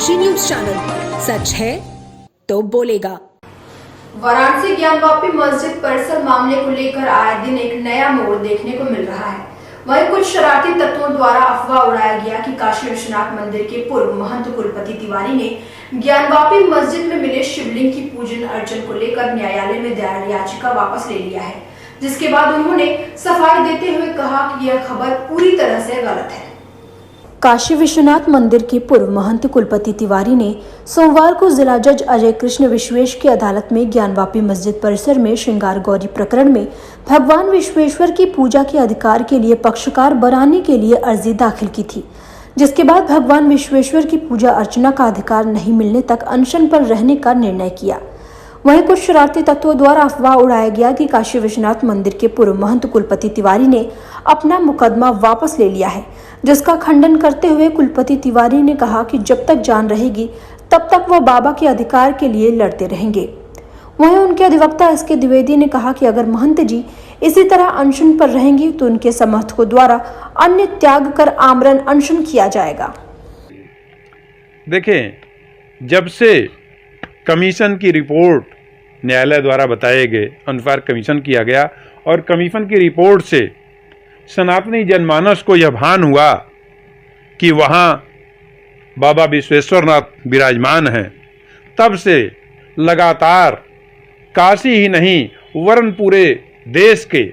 Kashi news channel, सच है तो बोलेगा। वाराणसी ज्ञानवापी मस्जिद परिसर मामले को लेकर आए दिन एक नया मोड़ देखने को मिल रहा है। वहीं कुछ शरारती तत्वों द्वारा अफवाह उड़ाया गया कि काशी विश्वनाथ मंदिर के पूर्व महंत कुलपति तिवारी ने ज्ञानवापी मस्जिद में मिले शिवलिंग की पूजन अर्चन को लेकर न्यायालय में दायर याचिका वापस ले लिया है, जिसके बाद उन्होंने सफाई देते हुए कहा कि यह खबर पूरी तरह से गलत है। काशी विश्वनाथ मंदिर के पूर्व महंत कुलपति तिवारी ने सोमवार को जिला जज अजय कृष्ण विश्वेश की अदालत में ज्ञानवापी मस्जिद परिसर में श्रृंगार गौरी प्रकरण में भगवान विश्वेश्वर की पूजा के अधिकार के लिए पक्षकार बनाने के लिए अर्जी दाखिल की थी, जिसके बाद भगवान विश्वेश्वर की पूजा अर्चना का अधिकार नहीं मिलने तक अनशन पर रहने का निर्णय किया। वहीं कुछ शरारती तत्वों द्वारा अफवाह उड़ाया गया कि काशी विश्वनाथ मंदिर के पूर्व महंत कुलपति तिवारी ने अपना मुकदमा वापस ले लिया है, जिसका खंडन करते हुए कुलपति तिवारी ने कहा कि जब तक जान रहेगी तब तक वह बाबा के अधिकार के लिए लड़ते रहेंगे। वहीं उनके अधिवक्ता एसके द्विवेदी ने कहा कि अगर महंत जी इसी तरह अनशन पर रहेंगी तो उनके समर्थकों द्वारा अन्य त्याग कर आमरण अनशन किया जाएगा। देखें, जब से कमीशन की रिपोर्ट न्यायालय द्वारा बताए गए अनुसार कमीशन किया गया और कमीशन की रिपोर्ट से सनातनी जनमानस को यह भान हुआ कि वहाँ बाबा विश्वेश्वरनाथ विराजमान हैं, तब से लगातार काशी ही नहीं वरन पूरे देश के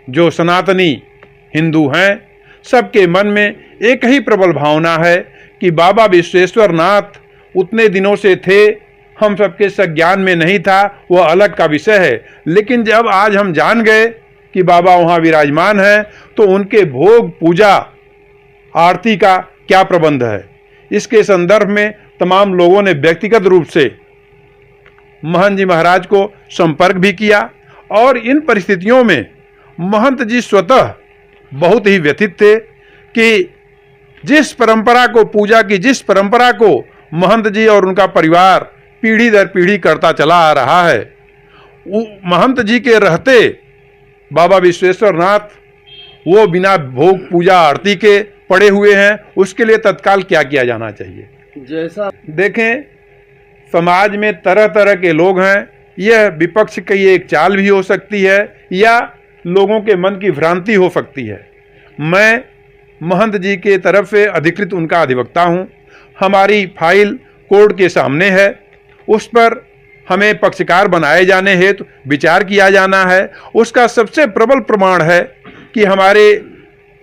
जो सनातनी हिंदू हैं सबके मन में एक ही प्रबल भावना है कि बाबा विश्वेश्वरनाथ उतने दिनों से थे, हम सबके संज्ञान में नहीं था, वह अलग का विषय है। लेकिन जब आज हम जान गए कि बाबा वहाँ विराजमान है तो उनके भोग पूजा आरती का क्या प्रबंध है, इसके संदर्भ में तमाम लोगों ने व्यक्तिगत रूप से महंत जी महाराज को संपर्क भी किया और इन परिस्थितियों में महंत जी स्वतः बहुत ही व्यथित थे कि जिस परंपरा को पूजा की, जिस परंपरा को महंत जी और उनका परिवार पीढ़ी दर पीढ़ी करता चला आ रहा है, महंत जी के रहते बाबा विश्वेश्वरनाथ वो बिना भोग पूजा आरती के पड़े हुए हैं। उसके लिए तत्काल क्या किया जाना चाहिए? जैसा देखें, समाज में तरह तरह के लोग हैं, यह विपक्ष की एक चाल भी हो सकती है या लोगों के मन की भ्रांति हो सकती है। मैं महंत जी के तरफ से अधिकृत उनका अधिवक्ता हूँ। हमारी फाइल कोर्ट के सामने है, उस पर हमें पक्षकार बनाए जाने हेतु विचार किया जाना है। उसका सबसे प्रबल प्रमाण है कि हमारे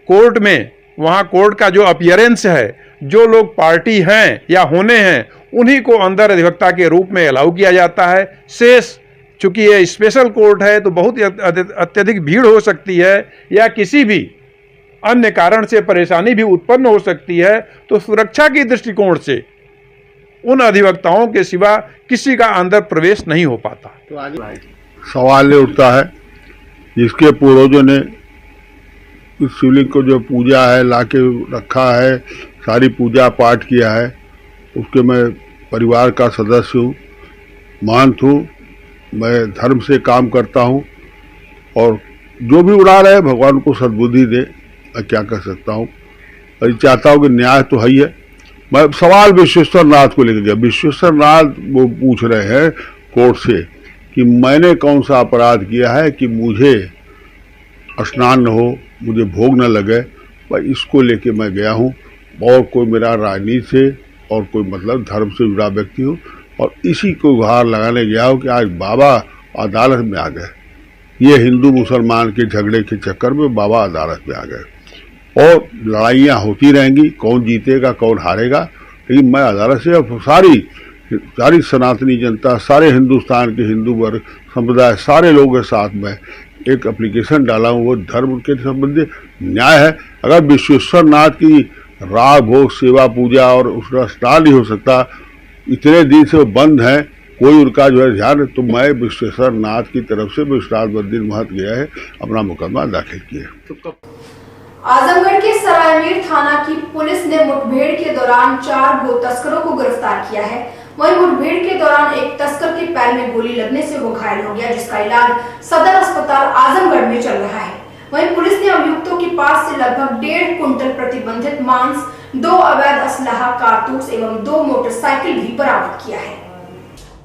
कोर्ट में, वहाँ कोर्ट का जो अपीयरेंस है, जो लोग पार्टी हैं या होने हैं उन्हीं को अंदर अधिवक्ता के रूप में अलाउ किया जाता है। शेष चूंकि ये स्पेशल कोर्ट है तो बहुत अत्यधिक भीड़ हो सकती है या किसी भी अन्य कारण से परेशानी भी उत्पन्न हो सकती है, तो सुरक्षा के दृष्टिकोण से उन अधिवक्ताओं के सिवा किसी का अंदर प्रवेश नहीं हो पाता। तो आगे सवाल ये उठता है, जिसके पूर्वजों ने इस शिवलिंग को जो पूजा है लाके रखा है, सारी पूजा पाठ किया है, उसके मैं परिवार का सदस्य हूँ, महंत हूँ, मैं धर्म से काम करता हूँ और जो भी उड़ा रहे भगवान को सद्बुद्धि दे, मैं क्या कर सकता हूँ। और चाहता हूँ कि न्याय तो है ही है। मैं सवाल विश्वेश्वरनाथ को लेकर गया। विश्वेश्वरनाथ वो पूछ रहे हैं कोर्ट से कि मैंने कौन सा अपराध किया है कि मुझे स्नान न हो, मुझे भोग न लगे। भाई इसको लेके मैं गया हूँ और कोई मेरा राजनीति से और कोई मतलब धर्म से जुड़ा व्यक्ति हूँ और इसी को गुहार लगाने गया हूँ कि आज बाबा अदालत में आ गए। ये हिंदू मुसलमान के झगड़े के चक्कर में बाबा अदालत में आ गए और लड़ाइयाँ होती रहेंगी, कौन जीतेगा कौन हारेगा, लेकिन मैं अदालत से अब सारी सनातनी जनता, सारे हिंदुस्तान के हिंदू वर्ग संप्रदाय, सारे लोगों के साथ में एक एप्लीकेशन डाला हूँ। वो धर्म के संबंधी न्याय है। अगर विश्वेश्वरनाथ की राग भोग सेवा पूजा और उसका स्नान नहीं हो सकता, इतने दिन से वो बंद है, कोई उनका जो है ध्यान, तो मैं विश्वेश्वरनाथ की तरफ से विश्वनाथ मंदिर महंत गया है, अपना मुकदमा दाखिल किया। आजमगढ़ के सरायमीर थाना की पुलिस ने मुठभेड़ के दौरान 4 गो तस्करों को गिरफ्तार किया है। वहीं मुठभेड़ के दौरान एक तस्कर के पैर में गोली लगने से वो घायल हो गया, जिसका इलाज सदर अस्पताल आजमगढ़ में चल रहा है। वहीं पुलिस ने अभियुक्तों के पास से लगभग 1.5 कुंटल प्रतिबंधित मांस, 2 अवैध असलहा, कारतूस एवं 2 मोटरसाइकिल भी बरामद किया है।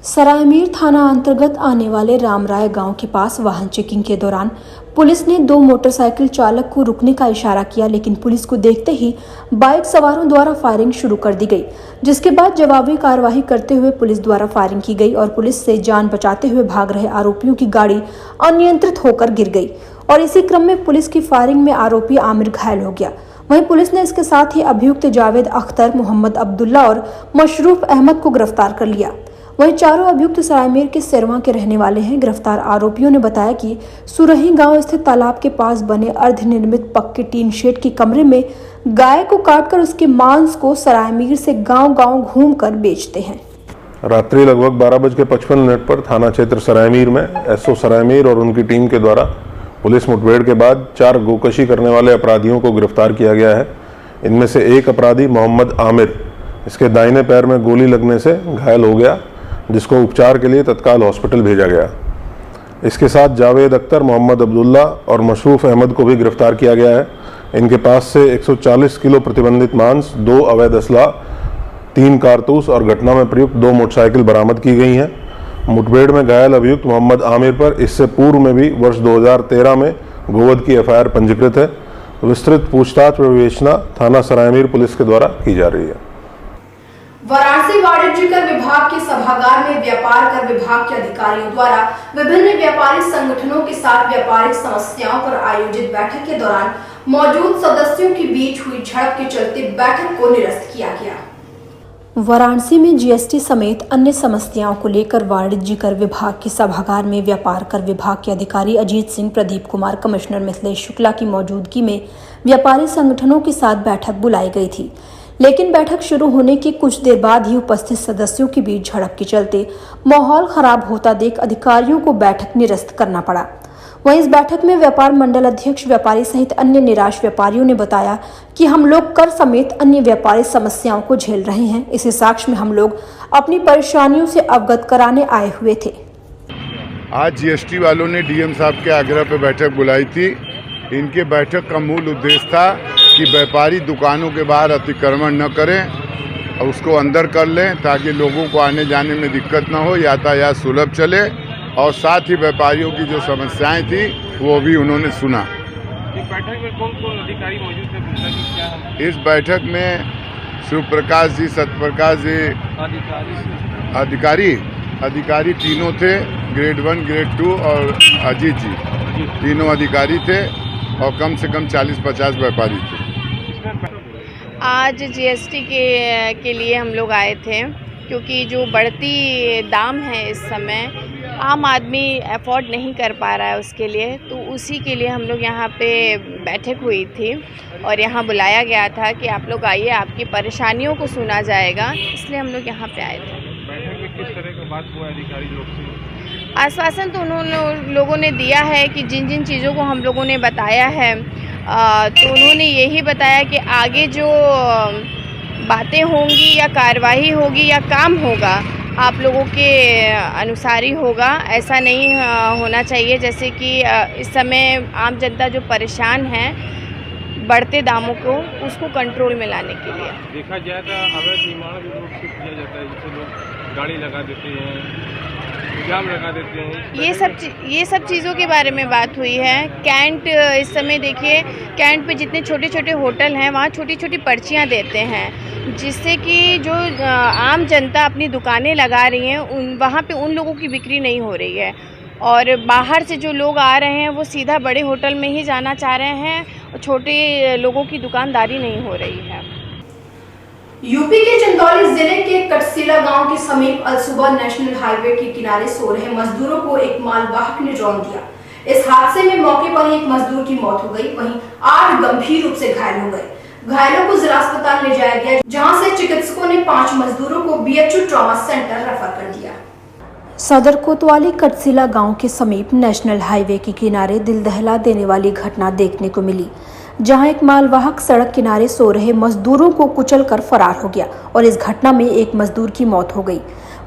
सरायमीर थाना अंतर्गत आने वाले रामराय गांव के पास वाहन चेकिंग के दौरान पुलिस ने 2 मोटरसाइकिल चालक को रुकने का इशारा किया, लेकिन पुलिस को देखते ही बाइक सवारों द्वारा फायरिंग शुरू कर दी गई, जिसके बाद जवाबी कार्रवाई करते हुए पुलिस द्वारा फायरिंग की गई और पुलिस से जान बचाते हुए भाग रहे आरोपियों की गाड़ी अनियंत्रित होकर गिर गई और इसी क्रम में पुलिस की फायरिंग में आरोपी आमिर घायल हो गया। वहीं पुलिस ने इसके साथ ही अभियुक्त जावेद अख्तर, मोहम्मद अब्दुल्ला और मशरूफ अहमद को गिरफ्तार कर लिया। वहीं चारों अभियुक्त सरायमीर के सिरवा के रहने वाले हैं। गिरफ्तार आरोपियों ने बताया कि सुरही गांव स्थित तालाब के पास बने अर्धनिर्मित पक्के टीन शेड के कमरे में गाय को काटकर उसके मांस को सरायमीर से गांव-गांव घूमकर बेचते हैं। रात्रि लगभग 12:55 पर थाना क्षेत्र सरायमीर में एसओ सरायमीर और उनकी टीम के द्वारा पुलिस मुठभेड़ के बाद 4 गोकशी करने वाले अपराधियों को गिरफ्तार किया गया है। इनमें से एक अपराधी मोहम्मद आमिर, इसके दाहिने पैर में गोली लगने से घायल हो गया, जिसको उपचार के लिए तत्काल हॉस्पिटल भेजा गया। इसके साथ जावेद अख्तर, मोहम्मद अब्दुल्ला और मशरूफ अहमद को भी गिरफ्तार किया गया है। इनके पास से 140 किलो प्रतिबंधित मांस, 2 अवैध असला, 3 कारतूस और घटना में प्रयुक्त 2 मोटरसाइकिल बरामद की गई हैं। मुठभेड़ में घायल अभियुक्त मोहम्मद आमिर पर इससे पूर्व में भी वर्ष 2013 में गोवध की एफआईआर पंजीकृत है। विस्तृत पूछताछ व विवेचना थाना सरायमीर पुलिस के द्वारा की जा रही है। वाराणसी वाणिज्य कर विभाग के सभागार में व्यापार कर विभाग के अधिकारियों द्वारा विभिन्न व्यापारी संगठनों के साथ व्यापारिक समस्याओं पर आयोजित बैठक के दौरान मौजूद सदस्यों के बीच हुई झड़प के चलते बैठक को निरस्त किया गया। वाराणसी में जीएसटी समेत अन्य समस्याओं को लेकर वाणिज्य कर विभाग के सभागार में व्यापार कर विभाग के अधिकारी अजीत सिंह, प्रदीप कुमार, कमिश्नर मिथिलेश शुक्ला की मौजूदगी में व्यापारी संगठनों के साथ बैठक बुलाई गई थी, लेकिन बैठक शुरू होने के कुछ देर बाद ही उपस्थित सदस्यों के बीच झड़प के चलते माहौल खराब होता देख अधिकारियों को बैठक निरस्त करना पड़ा। वहीं इस बैठक में व्यापार मंडल अध्यक्ष, व्यापारी सहित अन्य निराश व्यापारियों ने बताया कि हम लोग कर समेत अन्य व्यापारी समस्याओं को झेल रहे हैं। इसी साक्ष्य में हम लोग अपनी परेशानियों से अवगत कराने आए हुए थे। आज जीएसटी वालों ने डीएम साहब के आग्रह पर बैठक बुलाई थी। इनके बैठक का मूल उद्देश्य था कि व्यापारी दुकानों के बाहर अतिक्रमण न करें और उसको अंदर कर लें, ताकि लोगों को आने जाने में दिक्कत न हो, यातायात सुलभ चले, और साथ ही व्यापारियों की जो समस्याएं थी वो भी उन्होंने सुना। इस बैठक में कौन-कौन अधिकारी मौजूद थे? इस बैठक में शिव प्रकाश जी, सत्यप्रकाश जी, अधिकारी तीनों थे, ग्रेड 1, ग्रेड 2 और अजीत जी, तीनों अधिकारी थे और कम से कम 40-50 व्यापारी थे। आज जीएसटी के लिए हम लोग आए थे, क्योंकि जो बढ़ती दाम है इस समय आम आदमी अफोर्ड नहीं कर पा रहा है उसके लिए, तो उसी के लिए हम लोग यहाँ पे बैठक हुई थी और यहाँ बुलाया गया था कि आप लोग आइए, आपकी परेशानियों को सुना जाएगा, इसलिए हम लोग यहाँ पे आए थे। बैठक में किस तरह का बात हुआ अधिकारी लोग से? आश्वासन तो उन्होंने लोगों ने दिया है कि जिन जिन चीज़ों को हम लोगों ने बताया है, तो उन्होंने यही बताया कि आगे जो बातें होंगी या कार्रवाई होगी या काम होगा आप लोगों के अनुसार ही होगा। ऐसा नहीं होना चाहिए जैसे कि इस समय आम जनता जो परेशान है बढ़ते दामों को, उसको कंट्रोल में लाने के लिए। देखा जाए तो अवैध निर्माण भी रोड से किया जाता है, जैसे लोग गाड़ी लगा देते हैं, जाम लगा देते हैं। ये सब चीज़ों के बारे में बात हुई है। कैंट, इस समय देखिए कैंट पे जितने छोटे छोटे होटल हैं वहाँ छोटी छोटी पर्चियाँ देते हैं, जिससे कि जो आम जनता अपनी दुकानें लगा रही हैं वहाँ पे उन लोगों की बिक्री नहीं हो रही है, और बाहर से जो लोग आ रहे हैं वो सीधा बड़े होटल में ही जाना चाह रहे हैं, छोटे लोगों की दुकानदारी नहीं हो रही है। यूपी के चंदौली जिले के कटसीला गांव के समीप अलसुबह नेशनल हाईवे के किनारे सो रहे मजदूरों को एक मालवाहक ने रौंद दिया। इस हादसे में मौके पर ही एक मजदूर की मौत हो गई, वहीं 8 गंभीर रूप से घायल हो गए। घायलों को जिला अस्पताल ले जाया गया, जहां से चिकित्सकों ने 5 मजदूरों को बीएचयू ट्रॉमा सेंटर रेफर कर दिया। सदर कोतवाली कटसीला गांव के समीप नेशनल हाईवे के किनारे दिल दहला देने वाली घटना देखने को मिली, जहां एक मालवाहक सड़क किनारे सो रहे मजदूरों को कुचलकर फरार हो गया और इस घटना में एक मजदूर की मौत हो गई।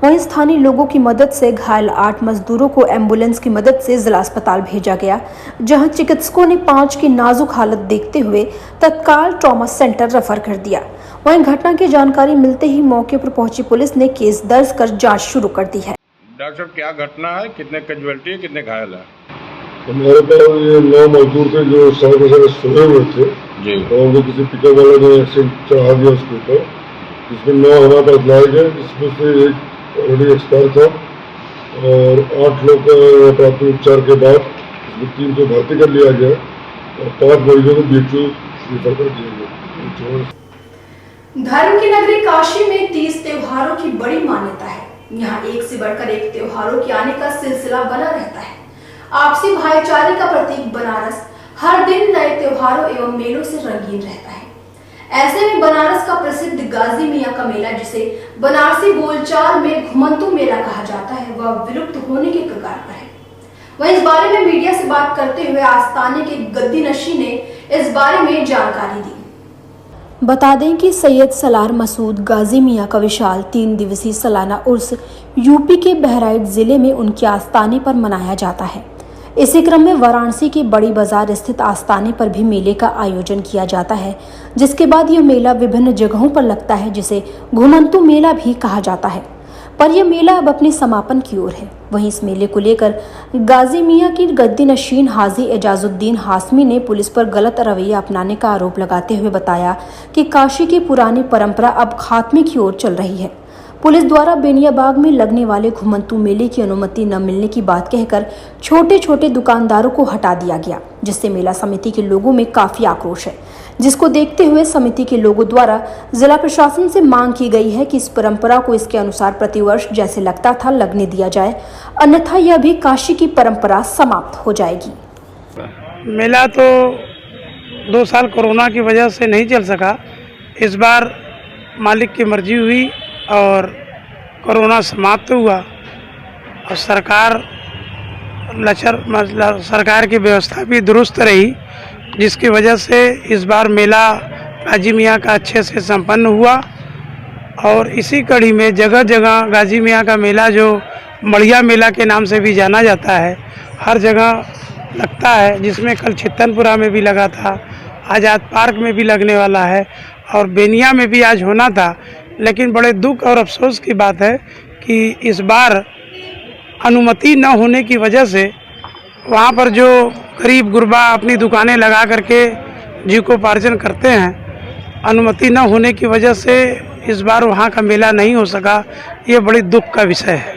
वहीं स्थानीय लोगों की मदद से घायल 8 मजदूरों को एम्बुलेंस की मदद से जिला अस्पताल भेजा गया, जहां चिकित्सकों ने 5 की नाजुक हालत देखते हुए तत्काल ट्रॉमा सेंटर रेफर कर दिया। वहीं घटना की जानकारी मिलते ही मौके पर पहुंची पुलिस ने केस दर्ज कर जांच शुरू कर दी है। डॉक्टर साहब क्या घटना है, कितने कैजुअल्टी है, कितने घायल है? हमारे पास ये 9 मजदूर थे जो सड़क पर सोए हुए थे जी। और उनको किसी पिकअप वाले ने एक्सीडेंट चढ़ा दिया उसके ऊपर, जिसमें 9 हमारे पास लाए गए, जिसमें से एक ऑलरेडी एक्सपायर था और 8 लोग का प्राथमिक उपचार के बाद इसमें 3 को भर्ती कर लिया गया और 5 मरीजों को BHU रेफर कर दिया गया। धर्म की नगरी काशी में 30 त्योहारों की बड़ी मान्यता है। यहाँ एक से बढ़कर एक त्योहारों के आने का सिलसिला बना रहता है। आपसी भाईचारे का प्रतीक बनारस हर दिन नए त्योहारों एवं मेलों से रंगीन रहता है। ऐसे में बनारस का प्रसिद्ध गाजी मियां का मेला, जिसे बनारसी बोलचाल में घुमंतू मेला कहा जाता है, वह विलुप्त होने के कगार पर है। वहीं इस बारे में मीडिया से बात करते हुए आस्थाने के गद्दी नशी ने इस बारे में जानकारी दी। बता दें कि सैयद सलार मसूद गाजी मियां का विशाल 3 दिवसीय सालाना उर्स यूपी के बहराइच जिले में उनके आस्थाने पर मनाया जाता है। इसी क्रम में वाराणसी के बड़ी बाजार स्थित आस्थाने पर भी मेले का आयोजन किया जाता है, जिसके बाद यह मेला विभिन्न जगहों पर लगता है, जिसे घुमंतू मेला भी कहा जाता है। पर यह मेला अब अपने समापन की ओर है। वहीं इस मेले को लेकर गाजी मियां की गद्दी नशीन हाजी एजाजुद्दीन हाशमी ने पुलिस पर गलत रवैया अपनाने का आरोप लगाते हुए बताया कि काशी की पुरानी परंपरा अब खात्मे की ओर चल रही है। पुलिस द्वारा बेनियाबाग में लगने वाले घुमंतू मेले की अनुमति न मिलने की बात कहकर छोटे छोटे दुकानदारों को हटा दिया गया, जिससे मेला समिति के लोगों में काफी आक्रोश है, जिसको देखते हुए समिति के लोगों द्वारा जिला प्रशासन से मांग की गई है कि इस परंपरा को इसके अनुसार प्रतिवर्ष जैसे लगता था लगने दिया जाए, अन्यथा यह भी काशी की परंपरा समाप्त हो जाएगी। मेला तो 2 साल कोरोना की वजह से नहीं चल सका। इस बार मालिक की मर्जी हुई और कोरोना समाप्त हुआ और सरकार की व्यवस्था भी दुरुस्त रही, जिसकी वजह से इस बार मेला गाजी मियां का अच्छे से संपन्न हुआ। और इसी कड़ी में जगह जगह गाजी मियां का मेला, जो मड़िया मेला के नाम से भी जाना जाता है, हर जगह लगता है, जिसमें कल चित्तनपुरा में भी लगा था, आज़ाद पार्क में भी लगने वाला है और बेनिया में भी आज होना था। लेकिन बड़े दुख और अफसोस की बात है कि इस बार अनुमति न होने की वजह से वहाँ पर जो गरीब गुरबा अपनी दुकानें लगा करके जीविकोपार्जन करते हैं, अनुमति न होने की वजह से इस बार वहाँ का मेला नहीं हो सका। ये बड़ी दुख का विषय है।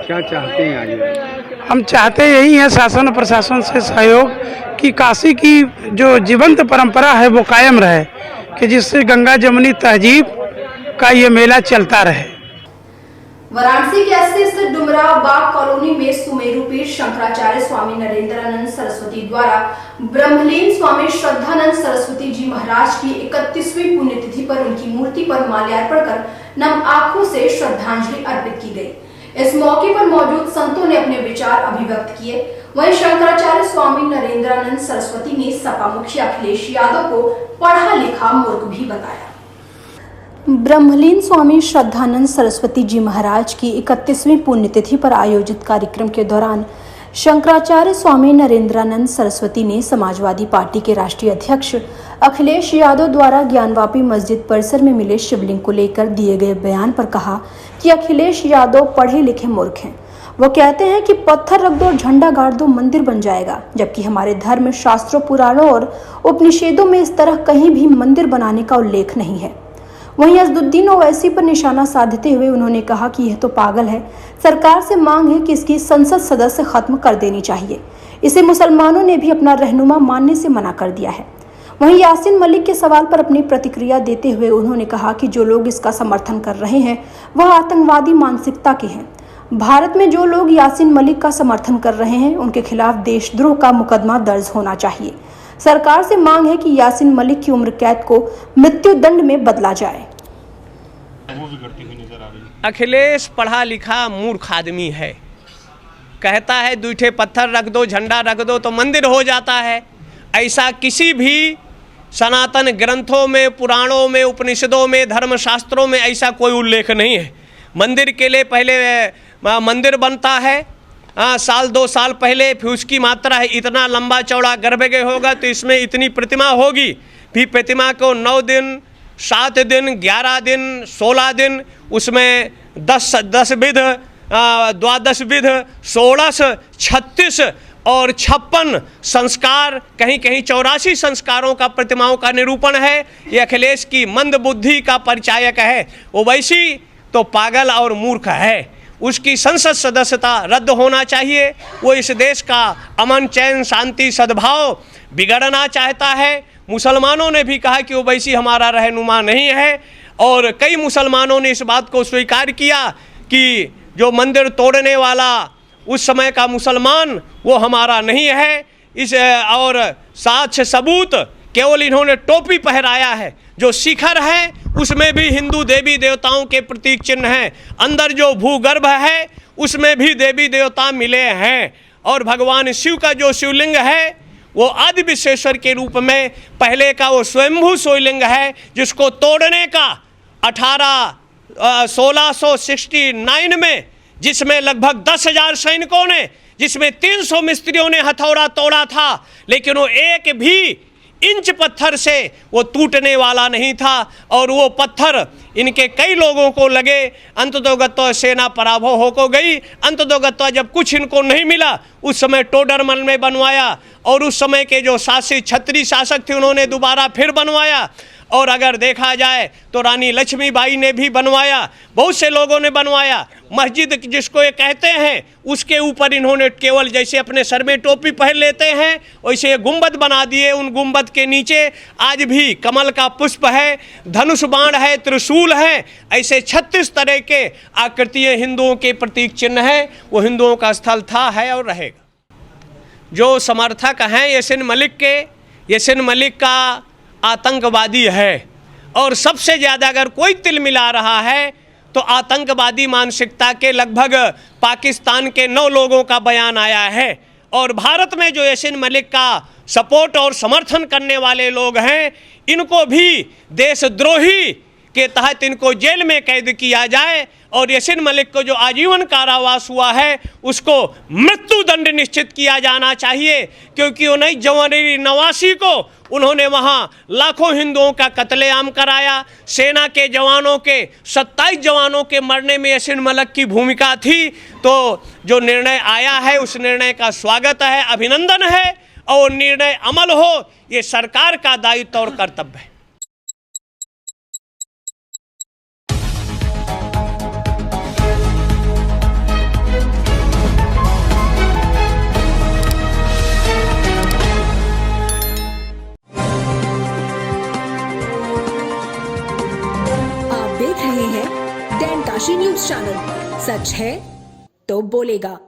क्या चाहते हैं आगे? हम चाहते यही हैं शासन और प्रशासन से सहयोग कि काशी की जो जीवंत परंपरा है वो कायम रहे, कि जिससे गंगा जमुनी तहजीब का ये मेला चलता रहे। वाराणसी के एससी स्थित डुमराव बाग कॉलोनी में सुमेरु पीठ शंकराचार्य स्वामी नरेंद्रानंद सरस्वती द्वारा ब्रह्मलीन स्वामी श्रद्धानंद सरस्वती जी महाराज की 31वीं पुण्यतिथि पर उनकी मूर्ति पर माल्यार्पण कर नम आंखों से श्रद्धांजलि अर्पित की गई। इस मौके पर मौजूद संतों ने अपने विचार अभिव्यक्त किए। वहीं शंकराचार्य स्वामी नरेंद्रानंद सरस्वती ने सपा मुखिया अखिलेश यादव को पढ़ा लिखा मूर्ख भी बताया। ब्रह्मलीन स्वामी श्रद्धानंद सरस्वती जी महाराज की 31वीं पुण्यतिथि पर आयोजित कार्यक्रम के दौरान शंकराचार्य स्वामी नरेंद्रानंद सरस्वती ने समाजवादी पार्टी के राष्ट्रीय अध्यक्ष अखिलेश यादव द्वारा ज्ञानवापी मस्जिद परिसर में मिले शिवलिंग को लेकर दिए गए बयान पर कहा कि अखिलेश यादव पढ़े लिखे मूर्ख हैं। वो कहते हैं कि पत्थर रख दो, झंडा गाड़ दो, मंदिर बन जाएगा, जबकि हमारे धर्म शास्त्रों, पुराणों और उपनिषेदों में इस तरह कहीं भी मंदिर बनाने का उल्लेख नहीं है। वहीं असदुद्दीन ओवैसी पर निशाना साधते हुए उन्होंने कहा कि यह तो पागल है। सरकार से मांग है कि इसकी संसद सदस्य खत्म कर देनी चाहिए। इसे मुसलमानों ने भी अपना रहनुमा मानने से मना कर दिया है। वहीं यासीन मलिक के सवाल पर अपनी प्रतिक्रिया देते हुए उन्होंने कहा कि जो लोग इसका समर्थन कर रहे हैं वह आतंकवादी मानसिकता के हैं। भारत में जो लोग यासीन मलिक का समर्थन कर रहे हैं उनके खिलाफ देशद्रोह का मुकदमा दर्ज होना चाहिए। सरकार से मांग है कि यासीन मलिक की उम्र कैद को मृत्यु दंड में बदला जाए। अखिलेश पढ़ा लिखा मूर्ख आदमी है। कहता है दूठे पत्थर रख दो, झंडा रख दो तो मंदिर हो जाता है। ऐसा किसी भी सनातन ग्रंथों में, पुराणों में, उपनिषदों में, धर्मशास्त्रों में ऐसा कोई उल्लेख नहीं है। मंदिर के लिए पहले मंदिर बनता है साल 2 साल पहले, फिर उसकी मात्रा है इतना लंबा चौड़ा गर्भगृह होगा तो इसमें इतनी प्रतिमा होगी, फिर प्रतिमा को 9 दिन 7 दिन 11 दिन 16 दिन उसमें 10 विध 12 विध 16 36 और 56 संस्कार, कहीं कहीं 84 संस्कारों का प्रतिमाओं का निरूपण है। ये अखिलेश की मंद बुद्धि का परिचायक है। ओवैसी तो पागल और मूर्ख है, उसकी संसद सदस्यता रद्द होना चाहिए। वो इस देश का अमन चैन शांति सद्भाव बिगड़ना चाहता है। मुसलमानों ने भी कहा कि ओवैसी हमारा रहनुमा नहीं है और कई मुसलमानों ने इस बात को स्वीकार किया कि जो मंदिर तोड़ने वाला उस समय का मुसलमान वो हमारा नहीं है। इस और साक्ष्य सबूत केवल इन्होंने टोपी पहराया है, जो शिखर है उसमें भी हिंदू देवी देवताओं के प्रतीक चिन्ह हैं, अंदर जो भूगर्भ है उसमें भी देवी देवता मिले हैं और भगवान शिव का जो शिवलिंग है वो आदि विश्वेश्वर के रूप में पहले का वो स्वयंभू शिवलिंग है, जिसको तोड़ने का 1669 में जिसमें लगभग 10,000 सैनिकों ने, जिसमें 300 मिस्त्रियों ने हथौड़ा तोड़ा था, लेकिन वो एक भी इंच पत्थर से वो टूटने वाला नहीं था और वो पत्थर इनके कई लोगों को लगे। अंततोगत्वा सेना पराभव होकर गई। अंततोगत्वा जब कुछ इनको नहीं मिला उस समय टोडरमल में बनवाया और उस समय के जो शासी छत्री शासक थे उन्होंने दोबारा फिर बनवाया। और अगर देखा जाए तो रानी लक्ष्मीबाई ने भी बनवाया, बहुत से लोगों ने बनवाया। मस्जिद जिसको ये कहते हैं उसके ऊपर इन्होंने केवल जैसे अपने सर में टोपी पहन लेते हैं वैसे गुंबद बना दिए। उन गुंबद के नीचे आज भी कमल का पुष्प है, धनुष बाण है, त्रिशूल है, ऐसे 36 तरह के आकृतियाँ हिंदुओं के प्रतीक चिन्ह है। वो हिंदुओं का स्थल था, है और रहेगा। जो समर्थक हैं यासीन मलिक के, यासीन मलिक का आतंकवादी है और सबसे ज़्यादा अगर कोई तिल मिला रहा है तो आतंकवादी मानसिकता के लगभग पाकिस्तान के 9 लोगों का बयान आया है। और भारत में जो यासीन मलिक का सपोर्ट और समर्थन करने वाले लोग हैं इनको भी देशद्रोही के तहत इनको जेल में कैद किया जाए और यासीन मलिक को जो आजीवन कारावास हुआ है उसको मृत्यु दंड निश्चित किया जाना चाहिए, क्योंकि 19 जनवरी 89 को उन्होंने वहाँ लाखों हिंदुओं का कत्लेआम कराया। सेना के जवानों के 27 जवानों के मरने में यासीन मलिक की भूमिका थी। तो जो निर्णय आया है उस निर्णय का स्वागत है, अभिनंदन है और निर्णय अमल हो ये सरकार का दायित्व और कर्तव्य है। देख रहे हैं दैन काशी न्यूज चैनल। सच है तो बोलेगा।